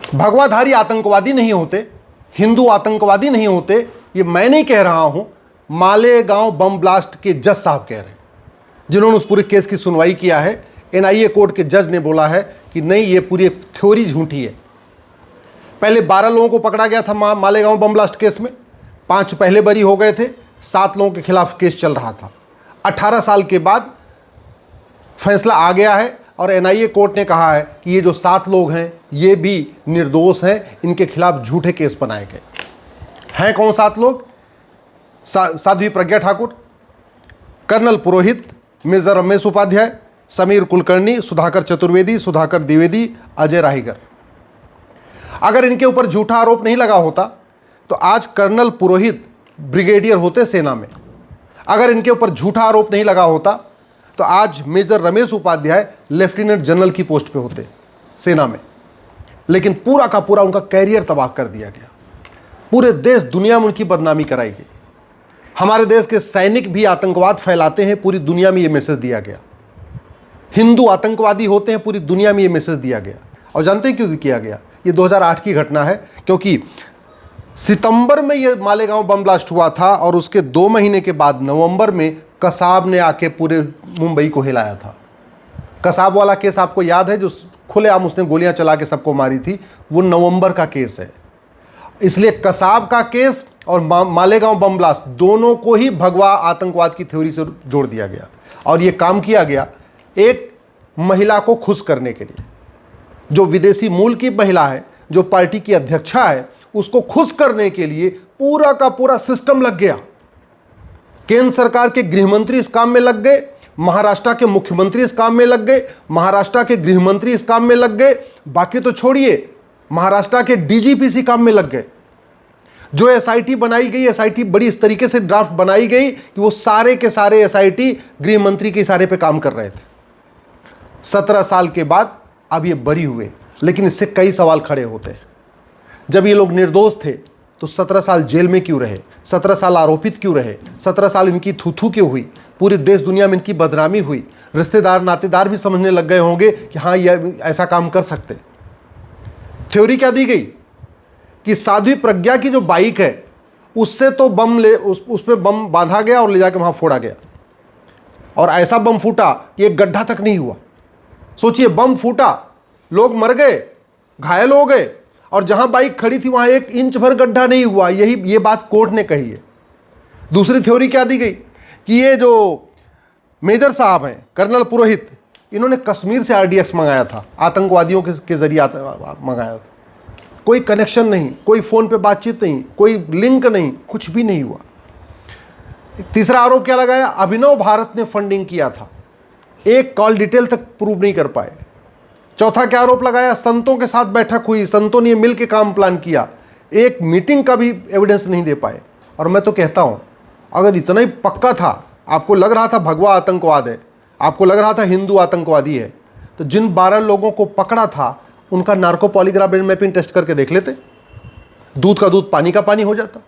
भगवाधारी आतंकवादी नहीं होते, हिंदू आतंकवादी नहीं होते, ये मैं नहीं कह रहा हूं, मालेगांव बम ब्लास्ट के जज साहब कह रहे हैं, जिन्होंने उस पूरे केस की सुनवाई किया है। एनआईए कोर्ट के जज ने बोला है कि नहीं, ये पूरी थ्योरी झूठी है। पहले 12 लोगों को पकड़ा गया था मालेगांव बम ब्लास्ट केस में, 5 पहले बरी हो गए थे, 7 लोगों के खिलाफ केस चल रहा था। 18 साल के बाद फैसला आ गया है और एनआईए कोर्ट ने कहा है कि ये जो 7 लोग हैं ये भी निर्दोष हैं, इनके खिलाफ झूठे केस बनाए गए हैं। कौन 7 लोग? साध्वी प्रज्ञा ठाकुर, कर्नल पुरोहित, मेजर रमेश उपाध्याय, समीर कुलकर्णी, सुधाकर चतुर्वेदी, सुधाकर द्विवेदी, अजय राहीगर। अगर इनके ऊपर झूठा आरोप नहीं लगा होता तो आज कर्नल पुरोहित ब्रिगेडियर होते सेना में। अगर इनके ऊपर झूठा आरोप नहीं लगा होता तो आज major Ramesh Upadhyay lieutenant general की पोस्ट पे होते सेना में। लेकिन पूरा का पूरा उनका कैरियर तबाह कर दिया गया, पूरे देश दुनिया में उनकी बदनामी कराई गई। हमारे देश के सैनिक भी आतंकवाद फैलाते हैं, पूरी दुनिया में ये मैसेज दिया गया। हिंदू आतंकवादी होते हैं, पूरी दुनिया में ये मैसेज दिया गया। और जानते हैं क्यों किया गया? ये 2008 की घटना है, क्योंकि सितंबर में ये मालेगांव बम ब्लास्ट हुआ था और उसके 2 महीने के बाद नवंबर में कसाब ने आके पूरे मुंबई को हिलाया था। कसाब वाला केस आपको याद है, जो खुलेआम उसने गोलियां चला के सबको मारी थी, वो नवंबर का केस है। इसलिए कसाब का केस और मालेगांव बम ब्लास्ट दोनों को ही भगवा आतंकवाद की थ्योरी से जोड़ दिया गया। और ये काम किया गया एक महिला को खुश करने के लिए, जो विदेशी मूल की महिला है, जो पार्टी की अध्यक्षा है, उसको खुश करने के लिए पूरा का पूरा सिस्टम लग गया। केंद्र सरकार के गृहमंत्री इस काम में लग गए, महाराष्ट्र के मुख्यमंत्री इस काम में लग गए, महाराष्ट्र के गृहमंत्री इस काम में लग गए, बाकी तो छोड़िए, महाराष्ट्र के डीजीपी इसी काम में लग गए। जो एसआईटी बनाई गई, एसआईटी बड़ी इस तरीके से ड्राफ्ट बनाई गई कि वो सारे के सारे एसआईटी गृहमंत्री के इशारे पे काम कर रहे थे। 17 साल के बाद अब ये बरी हुए, लेकिन इससे कई सवाल खड़े होते हैं। जब ये लोग निर्दोष थे तो 17 साल जेल में क्यों रहे? 17 साल आरोपित क्यों रहे? 17 साल इनकी थू क्यों हुई? पूरे देश दुनिया में इनकी बदनामी हुई। रिश्तेदार नातेदार भी समझने लग गए होंगे कि हाँ, ये ऐसा काम कर सकते। थ्योरी क्या दी गई कि साध्वी प्रज्ञा की जो बाइक है उससे तो बम उस पर बम बांधा गया और ले जाके वहाँ फोड़ा गया, और ऐसा बम फूटा कि एक गड्ढा तक नहीं हुआ। सोचिए, बम फूटा, लोग मर गए, घायल हो गए, और जहां बाइक खड़ी थी वहां 1 इंच भर गड्ढा नहीं हुआ। ये बात कोर्ट ने कही है। दूसरी थ्योरी क्या दी गई कि ये जो मेजर साहब हैं, कर्नल पुरोहित, इन्होंने कश्मीर से आरडीएक्स मंगाया था, आतंकवादियों के जरिए मंगाया था। कोई कनेक्शन नहीं, कोई फ़ोन पे बातचीत नहीं, कोई लिंक नहीं, कुछ भी नहीं हुआ। तीसरा आरोप क्या लगाया? अभिनव भारत ने फंडिंग किया था, एक कॉल डिटेल तक प्रूव नहीं कर पाए। चौथा क्या आरोप लगाया? संतों के साथ बैठक हुई, संतों ने मिल के काम प्लान किया, एक मीटिंग का भी एविडेंस नहीं दे पाए। और मैं तो कहता हूं, अगर इतना ही पक्का था, आपको लग रहा था भगवा आतंकवाद है, आपको लग रहा था हिंदू आतंकवादी है, तो जिन 12 लोगों को पकड़ा था उनका narco polygraph brain mapping test करके देख लेते, दूध का दूध पानी का पानी हो जाता।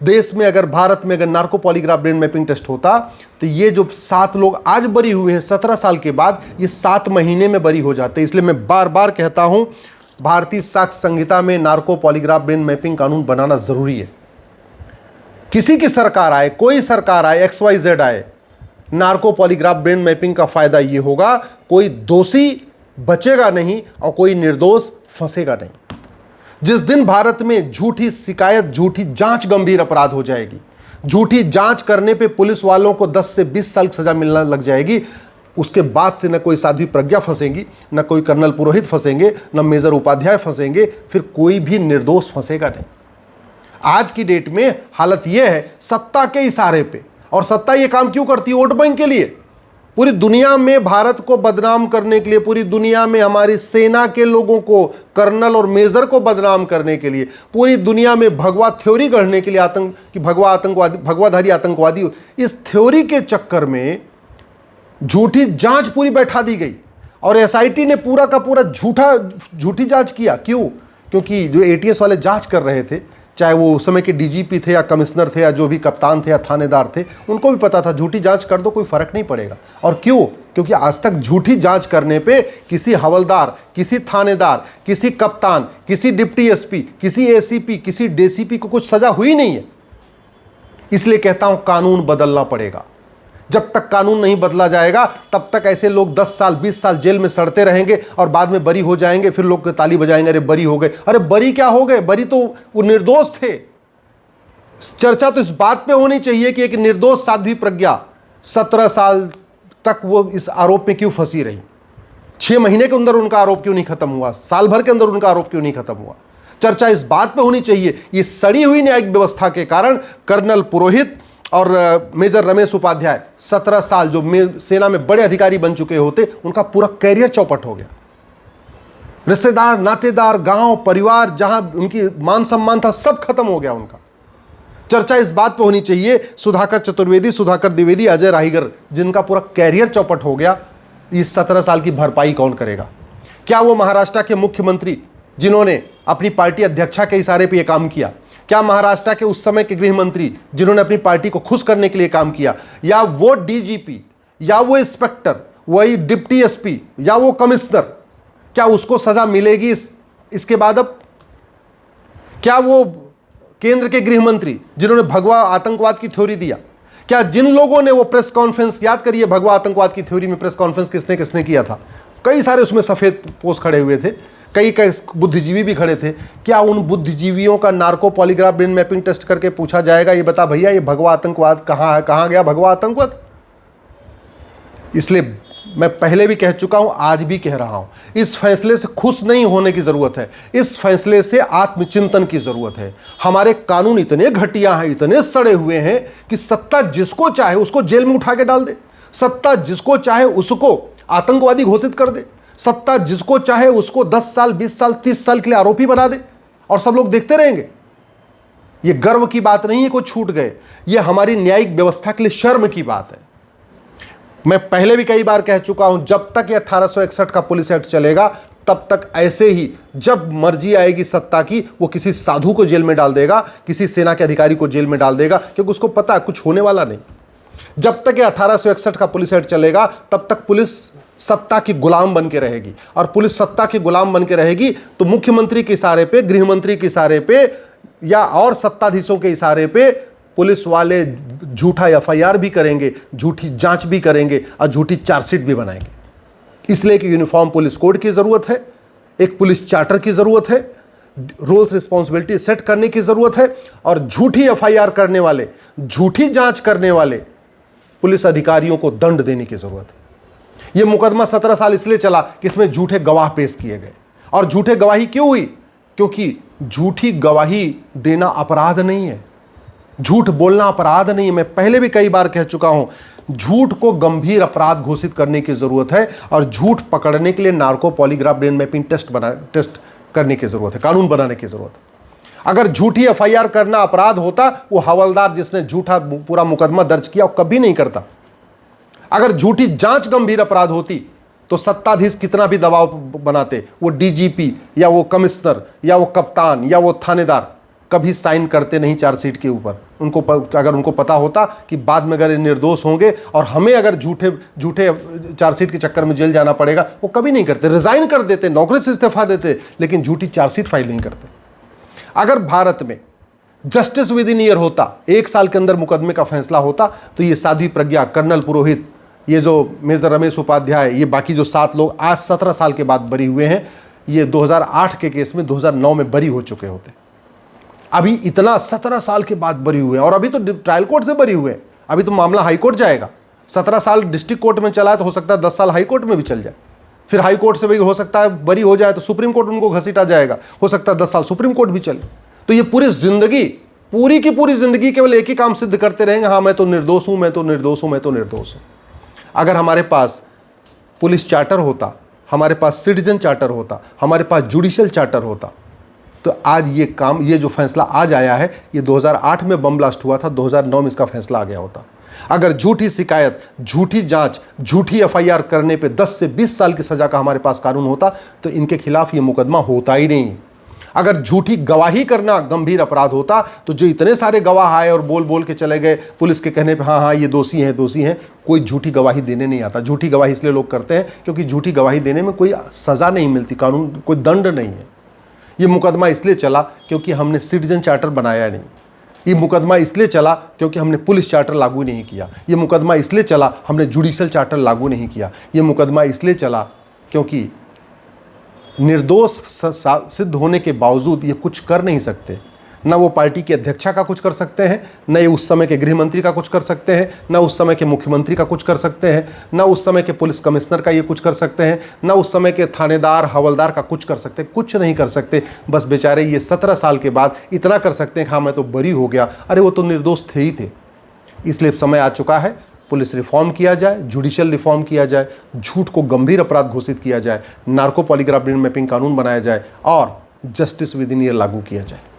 देश में अगर, भारत में अगर narco polygraph brain mapping test होता तो ये जो 7 लोग आज बरी हुए हैं 17 साल के बाद, ये 7 महीने में बरी हो जाते। इसलिए मैं बार बार कहता हूं, भारतीय साक्ष्य संहिता में नार्को पॉलीग्राफ ब्रेन मैपिंग कानून बनाना जरूरी है। किसी की सरकार आए, कोई सरकार आए, XYZ आए, नार्को पॉलीग्राफ ब्रेन मैपिंग का फायदा ये होगा, कोई दोषी बचेगा नहीं और कोई निर्दोष फंसेगा नहीं। जिस दिन भारत में झूठी शिकायत, झूठी जांच गंभीर अपराध हो जाएगी, झूठी जांच करने पे पुलिस वालों को 10 से 20 साल की सजा मिलने लग जाएगी, उसके बाद से न कोई साध्वी प्रज्ञा फंसेगी, न कोई कर्नल पुरोहित फंसेंगे, न मेजर उपाध्याय फंसेंगे, फिर कोई भी निर्दोष फंसेगा नहीं। आज की डेट में हालत यह है, सत्ता के इशारे पे, और सत्ता ये काम क्यों करती है? वोट बैंक के लिए। पूरी दुनिया में भारत को बदनाम करने के लिए, पूरी दुनिया में हमारी सेना के लोगों को, कर्नल और मेजर को बदनाम करने के लिए, पूरी दुनिया में भगवा थ्योरी गढ़ने के लिए, आतंक कि भगवाधारी आतंकवादी, इस थ्योरी के चक्कर में झूठी जांच पूरी बैठा दी गई और एसआईटी ने पूरा का पूरा झूठी जांच किया। क्यों? क्योंकि जो एटीएस वाले जांच कर रहे थे, चाहे वो उस समय के डीजीपी थे या कमिश्नर थे या जो भी कप्तान थे या थानेदार थे, उनको भी पता था झूठी जांच कर दो, कोई फर्क नहीं पड़ेगा। और क्यों? क्योंकि आज तक झूठी जांच करने पे किसी हवलदार, किसी थानेदार, किसी कप्तान, किसी डिप्टी एसपी, किसी एसीपी, किसी डीसीपी को कुछ सजा हुई नहीं है। इसलिए कहता हूं कानून बदलना पड़ेगा। जब तक कानून नहीं बदला जाएगा तब तक ऐसे लोग 10 साल 20 साल जेल में सड़ते रहेंगे और बाद में बरी हो जाएंगे, फिर लोग ताली बजाएंगे, अरे बरी हो गए। अरे बरी क्या हो गए, बरी तो वो निर्दोष थे। चर्चा तो इस बात पे होनी चाहिए कि एक निर्दोष साध्वी प्रज्ञा 17 साल तक वो इस आरोप में क्यों फंसी रही, 6 महीने के अंदर उनका आरोप क्यों नहीं खत्म हुआ, साल भर के अंदर उनका आरोप क्यों नहीं खत्म हुआ। चर्चा इस बात पे होनी चाहिए, ये सड़ी हुई न्यायिक व्यवस्था के कारण कर्नल पुरोहित और मेजर रमेश उपाध्याय 17 साल जो सेना में बड़े अधिकारी बन चुके होते, उनका पूरा कैरियर चौपट हो गया। रिश्तेदार, नातेदार, गांव, परिवार, जहां उनकी मान सम्मान था, सब खत्म हो गया उनका। चर्चा इस बात पे होनी चाहिए, सुधाकर चतुर्वेदी, सुधाकर द्विवेदी, अजय राहीगर, जिनका पूरा कैरियर चौपट हो गया, इस 17 साल की भरपाई कौन करेगा। क्या वो महाराष्ट्र के मुख्यमंत्री जिन्होंने अपनी पार्टी अध्यक्षा के इशारे पे ये काम किया, क्या महाराष्ट्र के उस समय के गृह मंत्री जिन्होंने अपनी पार्टी को खुश करने के लिए काम किया, या वो डीजीपी, या वो इंस्पेक्टर, वही डिप्टी एसपी, या वो कमिश्नर, क्या उसको सजा मिलेगी इसके बाद? अब क्या वो केंद्र के गृह मंत्री जिन्होंने भगवा आतंकवाद की थ्योरी दिया, क्या जिन लोगों ने वो प्रेस कॉन्फ्रेंस, याद करिए भगवा आतंकवाद की थ्योरी में प्रेस कॉन्फ्रेंस किसने किसने किया था, कई सारे उसमें सफेद पोष खड़े हुए थे, कई बुद्धिजीवी भी खड़े थे, क्या उन बुद्धिजीवियों का narco polygraph brain mapping test करके पूछा जाएगा, ये बता भैया ये भगवा आतंकवाद कहाँ है, कहाँ गया भगवा आतंकवाद? इसलिए मैं पहले भी कह चुका हूं, आज भी कह रहा हूं, इस फैसले से खुश नहीं होने की जरूरत है, इस फैसले से आत्मचिंतन की जरूरत है। हमारे कानून इतने घटिया हैं, इतने सड़े हुए हैं कि सत्ता जिसको चाहे उसको जेल में उठा के डाल दे, सत्ता जिसको चाहे उसको आतंकवादी घोषित कर दे, सत्ता जिसको चाहे उसको 10 साल 20 साल 30 साल के लिए आरोपी बना दे, और सब लोग देखते रहेंगे। यह गर्व की बात नहीं है कोई छूट गए, यह हमारी न्यायिक व्यवस्था के लिए शर्म की बात है। मैं पहले भी कई बार कह चुका हूं, जब तक ये 1861 का पुलिस एक्ट चलेगा तब तक ऐसे ही, जब मर्जी आएगी सत्ता की, वो किसी साधु को जेल में डाल देगा, किसी सेना के अधिकारी को जेल में डाल देगा, क्योंकि उसको पता है कुछ होने वाला नहीं। जब तक ये 1861 का पुलिस एक्ट चलेगा तब तक पुलिस सत्ता की गुलाम बन के रहेगी, और पुलिस सत्ता की गुलाम बन के रहेगी तो मुख्यमंत्री के इशारे पे, गृह मंत्री के इशारे पे, या और सत्ताधीशों के इशारे पे पुलिस वाले झूठा एफआईआर भी करेंगे, झूठी जांच भी करेंगे और झूठी चार्जशीट भी बनाएंगे। इसलिए कि यूनिफॉर्म पुलिस कोड की जरूरत है, एक पुलिस चार्टर की जरूरत है, रोल्स रिस्पॉन्सिबिलिटी सेट करने की जरूरत है, और झूठी एफआईआर करने वाले, झूठी जांच करने वाले पुलिस अधिकारियों को दंड देने की जरूरत है। यह मुकदमा 17 साल इसलिए चला कि इसमें झूठे गवाह पेश किए गए, और झूठे गवाही क्यों हुई? क्योंकि झूठी गवाही देना अपराध नहीं है, झूठ बोलना अपराध नहीं है। मैं पहले भी कई बार कह चुका हूं, झूठ को गंभीर अपराध घोषित करने की जरूरत है, और झूठ पकड़ने के लिए narco polygraph brain mapping test करने की जरूरत है, कानून बनाने की जरूरत है। अगर झूठी एफआईआर करना अपराध होता, वो हवलदार जिसने झूठा पूरा मुकदमा दर्ज किया वो कभी नहीं करता। अगर झूठी जांच गंभीर अपराध होती तो सत्ताधीश कितना भी दबाव बनाते, वो डीजीपी या वो कमिश्नर या वो कप्तान या वो थानेदार कभी साइन करते नहीं चार्जशीट के ऊपर। अगर उनको पता होता कि बाद में अगर ये निर्दोष होंगे और हमें अगर झूठे चार्जशीट के चक्कर में जेल जाना पड़ेगा, वो कभी नहीं करते, रिजाइन कर देते, नौकरी से इस्तीफा देते, लेकिन झूठी चार्जशीट फाइल नहीं करते। अगर भारत में जस्टिस विद इन ईयर होता, 1 साल के अंदर मुकदमे का फैसला होता, तो ये साध्वी प्रज्ञा, कर्नल पुरोहित, ये जो मेजर रमेश उपाध्याय, ये बाकी जो 7 लोग आज 17 साल के बाद बरी हुए हैं, ये 2008 के केस में 2009 में बरी हो चुके होते। अभी इतना 17 साल के बाद बरी हुए, और अभी तो ट्रायल कोर्ट से बरी हुए, अभी तो मामला हाई कोर्ट जाएगा। 17 साल डिस्ट्रिक्ट कोर्ट में चला है तो हो सकता है 10 साल हाई कोर्ट में भी चल जाए, फिर हाई कोर्ट से भी हो सकता है बरी हो जाए तो सुप्रीम कोर्ट उनको घसीटा जाएगा, हो सकता है 10 साल सुप्रीम कोर्ट भी चले। तो ये पूरी जिंदगी, पूरी की पूरी जिंदगी केवल एक ही काम सिद्ध करते रहेंगे, हाँ मैं तो निर्दोष हूं, मैं तो निर्दोष हूं, मैं तो निर्दोष हूं। अगर हमारे पास पुलिस चार्टर होता, हमारे पास सिटीजन चार्टर होता, हमारे पास जुडिशियल चार्टर होता, तो आज ये काम, ये जो फैसला आज आया है, ये 2008 में बम ब्लास्ट हुआ था, 2009 में इसका फैसला आ गया होता। अगर झूठी शिकायत, झूठी जांच, झूठी एफआईआर करने पे 10 से 20 साल की सजा का हमारे पास कानून होता, तो इनके खिलाफ ये मुकदमा होता ही नहीं। अगर झूठी गवाही करना गंभीर अपराध होता तो जो इतने सारे गवाह आए और बोल बोल के चले गए पुलिस के कहने पे, हाँ हाँ ये दोषी हैं दोषी हैं, कोई झूठी गवाही देने नहीं आता। झूठी गवाही इसलिए लोग करते हैं क्योंकि झूठी गवाही देने में कोई सज़ा नहीं मिलती, कानून कोई दंड नहीं है। ये मुकदमा इसलिए चला क्योंकि हमने सिटीजन चार्टर बनाया नहीं। ये मुकदमा इसलिए चला क्योंकि हमने पुलिस चार्टर लागू नहीं किया। ये मुकदमा इसलिए चला हमने जुडिशल चार्टर लागू नहीं किया। ये मुकदमा इसलिए चला क्योंकि निर्दोष सिद्ध होने के बावजूद ये कुछ कर नहीं सकते। ना वो पार्टी की अध्यक्षा का कुछ कर सकते हैं, न ये उस समय के गृह मंत्री का कुछ कर सकते हैं, न उस समय के मुख्यमंत्री का कुछ कर सकते हैं, न उस समय के पुलिस कमिश्नर का ये कुछ कर सकते हैं, न उस समय के थानेदार हवलदार का कुछ कर सकते, कुछ नहीं कर सकते। बस बेचारे ये 17 साल के बाद इतना कर सकते हैं कि हाँ मैं तो बरी हो गया, अरे वो तो निर्दोष थे ही थे। इसलिए समय आ चुका है, पुलिस रिफॉर्म किया जाए, जुडिशियल रिफॉर्म किया जाए, झूठ को गंभीर अपराध घोषित किया जाए, नार्को पॉलीग्राफ ब्रेन मैपिंग कानून बनाया जाए और जस्टिस विद इन ईयर लागू किया जाए।